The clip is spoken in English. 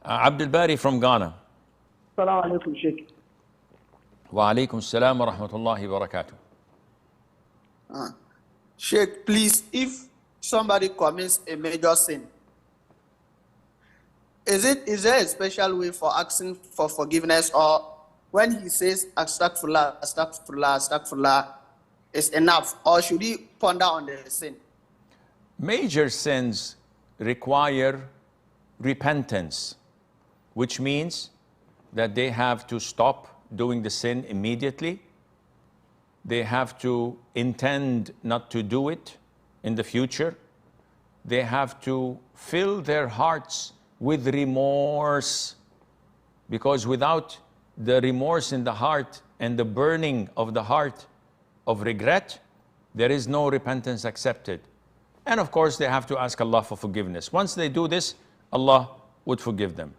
Abdul Bari from Ghana. Assalamu alaikum, Sheikh. Wa alaikum salam wa rahmatullahi wa barakatuh. Sheikh, please, if somebody commits a major sin, is there a special way for asking for forgiveness, or when he says astaghfirullah, astaghfirullah, astaghfirullah is enough, or should he ponder on the sin? Major sins require repentance, which means that they have to stop doing the sin immediately. They have to intend not to do it in the future. They have to fill their hearts with remorse, because without the remorse in the heart and the burning of the heart of regret, there is no repentance accepted. And of course, they have to ask Allah for forgiveness. Once they do this, Allah would forgive them.